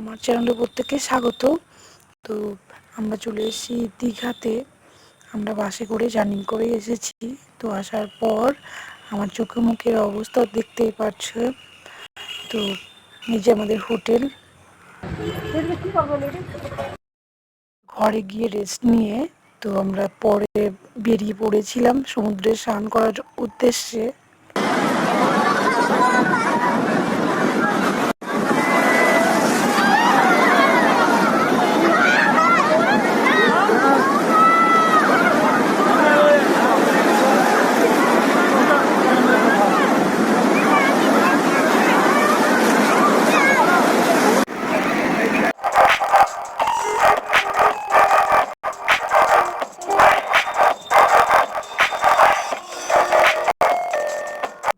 আমার চ্যানেলে প্রত্যেককে স্বাগত। তো আমরা চলে এসেছি দীঘাতে। আমরা বাসে করে জার্নি করে এসেছি। তো আসার পর আমার চোখে মুখের অবস্থা দেখতেই পাচ্ছ। তো নিজে আমাদের হোটেল, ঘরে গিয়ে রেস্ট নিয়ে তো আমরা পরে বেরিয়ে পড়েছিলাম সমুদ্রে স্নান করার উদ্দেশ্যে।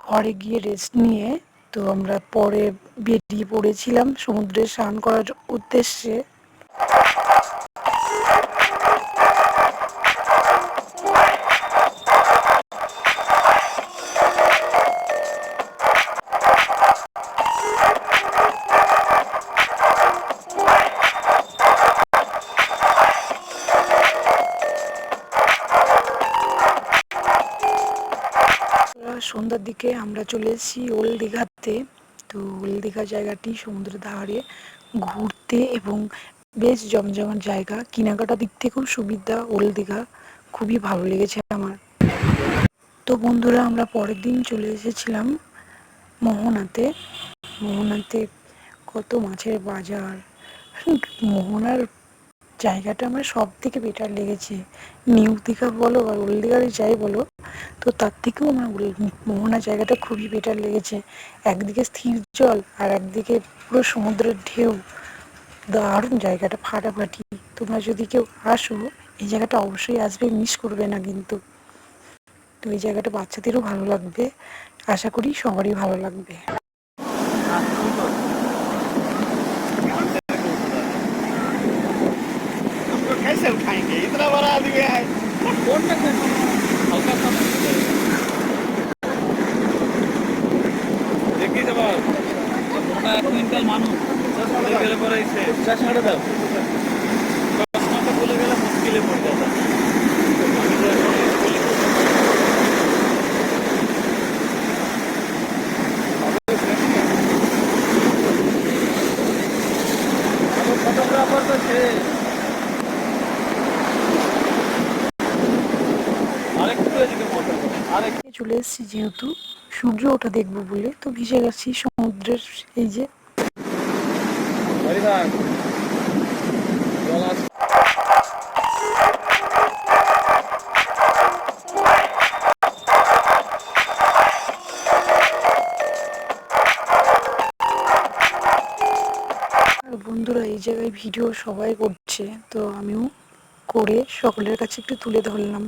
ঘরে গিয়ে রেস্ট নিয়ে তো আমরা পরে বেরিয়ে পড়েছিলাম সমুদ্রে স্নান করার উদ্দেশ্যে। সন্ধ্যার দিকে আমরা চলে এসেছি ওল্ড দীঘাতে। তো ওল্ড দীঘা জায়গাটি সমুদ্রের ধারে ঘুরতে এবং বেশ জমজমাট জায়গা, কেনাকাটা দিক থেকেও সুবিধা। ওল্ড দীঘা খুবই ভালো লেগেছে আমার। তো বন্ধুরা, আমরা পরের দিন চলে এসেছিলাম মোহনাতে। মোহনাতে কত মাছের বাজার। মোহনার জায়গাটা আমার সব থেকে বেটার লেগেছে। নিউ দীঘা বলো আর ওল্ড দীঘারই যাই বলো, তো তার থেকেও আমার মোহনা জায়গাটা খুবই বেটার লেগেছে। একদিকে স্থির জল আর একদিকে পুরো সমুদ্রের ঢেউ। দারুণ জায়গাটা, ফাটাফাটি। তোমরা যদি কেউ আসো এই জায়গাটা অবশ্যই আসবে, মিস করবে না কিন্তু। তো এই জায়গাটা বাচ্চাদেরও ভালো লাগবে, আশা করি সবারই ভালো লাগবে। कैसे उठाएंगे इतना बड़ा आदमी है देखिए जब क्विंटल মানুষ গেলে পরে ছেড়ে দাও প্রশ্নটা বলে গেলে মুশকিলে পড়ে যাবে। ফটোগ্রাফার তো ছে চলে এসেছি যেহেতু সূর্য ওটা দেখবো বলে, তো ভেসে গেছি সমুদ্রের এই যে। বন্ধুরা, এই জায়গায় ভিডিও সবাই করছে, তো আমিও করে সকলের কাছে একটু তুলে ধরলাম।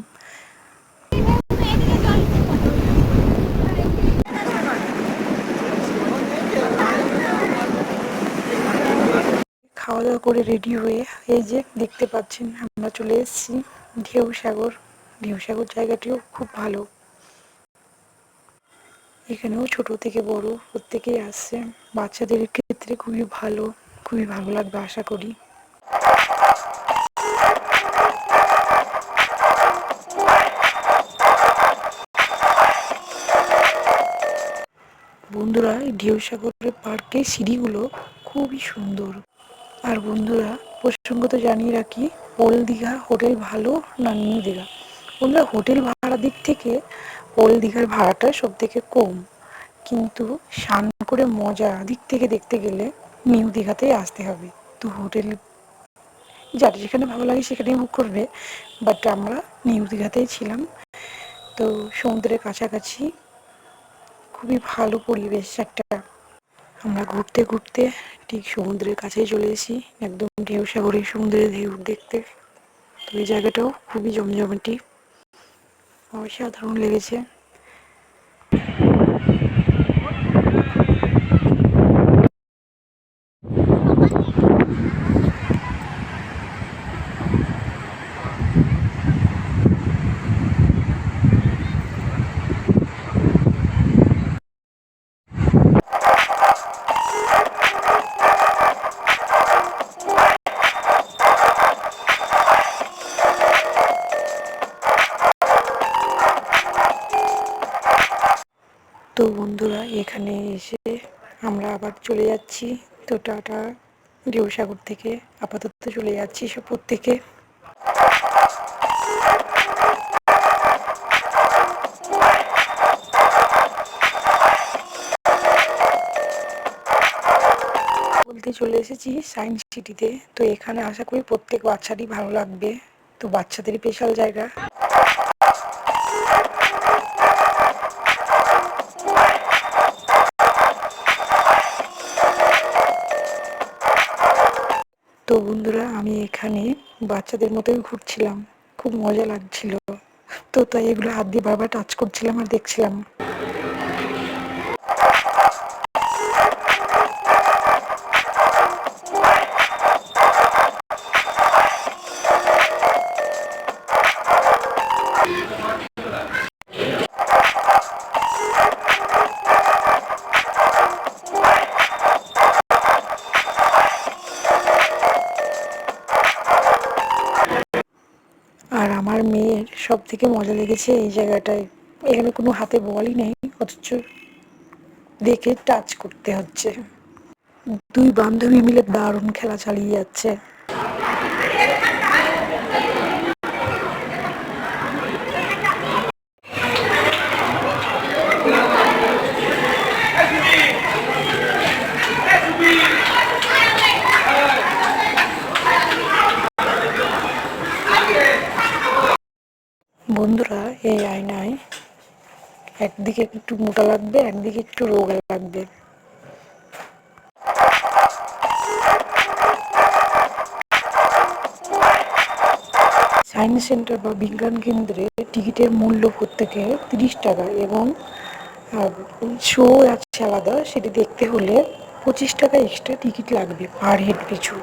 খাওয়া দাওয়া করে রেডি হয়ে এই যে দেখতে পাচ্ছেন আমরা চলে এসেছি ঢেউসাগর। ঢেউসাগর জায়গাটিও খুব ভালো। এখানেও ছোট থেকে বড় প্রত্যেকেই আসছে। বাচ্চাদের ক্ষেত্রে খুবই ভালো, খুবই ভালো লাগবে আশা করি। বন্ধুরা, এই ঢেউসাগরের পার্কের সিঁড়িগুলো খুবই সুন্দর। আর বন্ধুরা, প্রসঙ্গত জানিয়ে রাখি, ওল্ড দীঘা হোটেল ভালো না নিউ দীঘা। বন্ধুরা, হোটেল ভাড়ার দিক থেকে ওল্ড দীঘার ভাড়াটা সব থেকে কম, কিন্তু স্নান করে মজা দিক থেকে দেখতে গেলে নিউ দীঘাতেই আসতে হবে। তো হোটেল যার যেখানে ভালো লাগে সেখানেই বুক করবে, বাট আমরা নিউ দীঘাতেই ছিলাম। তো সমুদ্রের কাছাকাছি, খুবই ভালো পরিবেশ একটা। আমরা ঘুরতে ঘুরতে ঠিক সমুদ্রের কাছেই চলে এসেছি, একদম ঢেউসাগরে সমুদ্রের ঢেউ দেখতে। তো এই জায়গাটাও খুবই জমজমাটি, অসাধারণ লেগেছে। তো বন্ধুরা, এখানে এসে আমরা আবার চলে যাচ্ছি। তো টাটা, ঢেউসাগর থেকে আপাতত চলে যাচ্ছি সব প্রত্যেকে। বলতে চলে এসেছি সায়েন্স সিটিতে। তো এখানে আশা করি প্রত্যেক বাচ্চারই ভালো লাগবে। তো বাচ্চাদের স্পেশাল জায়গা। তো বন্ধুরা, আমি এখানে বাচ্চাদের মতোই ঘুরছিলাম, খুব মজা লাগছিল। তো তাই এগুলো হাত দিয়ে বারবার টাচ করছিলাম আর দেখছিলাম। আর আমার মেয়ের সব থেকে মজা লেগেছে এই জায়গাটায়। এখানে কোনো হাতে বলই নেই, অথচ দেখে টাচ করতে হচ্ছে। দুই বান্ধবী মিলে দারুণ খেলা চালিয়ে যাচ্ছে। বন্ধুরা, এই আয়নায় একদিকে একটু মোটা লাগবে, একদিকে একটু রোগা লাগবে। সায়েন্স সেন্টার বা বিজ্ঞান কেন্দ্রে টিকিটের মূল্য প্রত্যেকে 30 টাকা এবং শো আছে আলাদা, সেটি দেখতে হলে 25 টাকা এক্সট্রা টিকিট লাগবে পার হেড পিছু।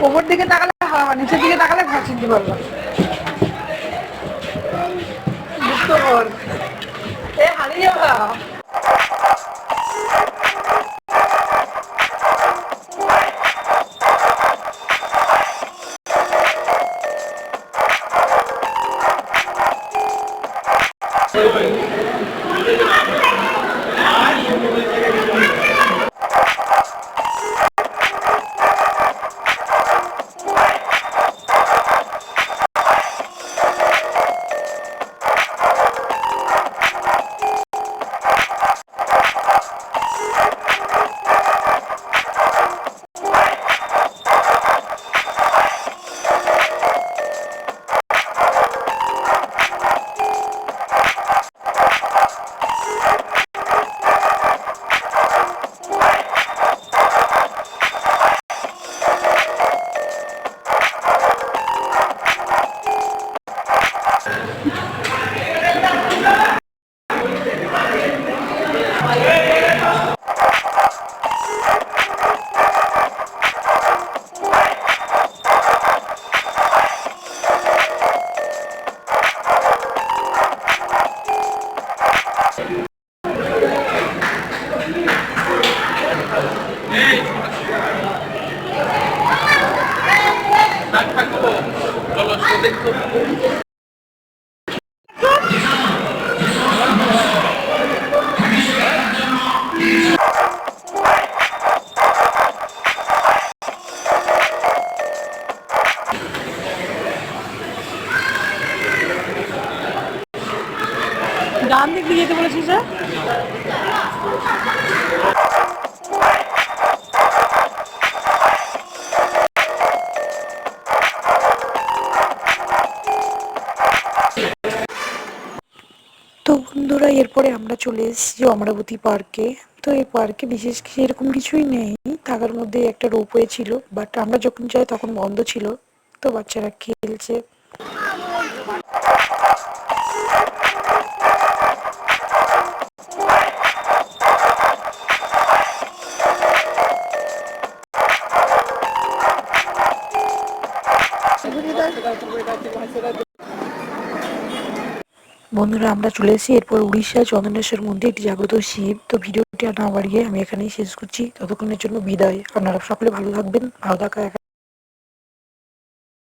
উপর দিকে তাকালে হাওয়া, নিচের দিকে তাকালে ঘর চিনতে পারবো। হারিয়ে ডান দিক দিয়ে যেতে বলেছি স্যার। তো বন্ধুরা, এরপরে আমরা চলে এসেছি অমরাবতী পার্কে। তো এই পার্কে বিশেষ সেরকম কিছুই নেই, থাকার মধ্যে একটা রোপওয়ে ছিল, বাট আমরা যখন যাই তখন বন্ধ ছিল। তো বাচ্চারা খেলছে। বন্ধুরা, আমরা চলে এসেছি এরপর উড়িষ্যা চন্দনেশ্বর মন্দির, একটি জাগ্রত শিব। তো ভিডিওটি আর না বাড়িয়ে আমি এখানেই শেষ করছি। ততক্ষণের জন্য বিদায়। আপনারা সকলে ভালো থাকবেন, ভালো থাকা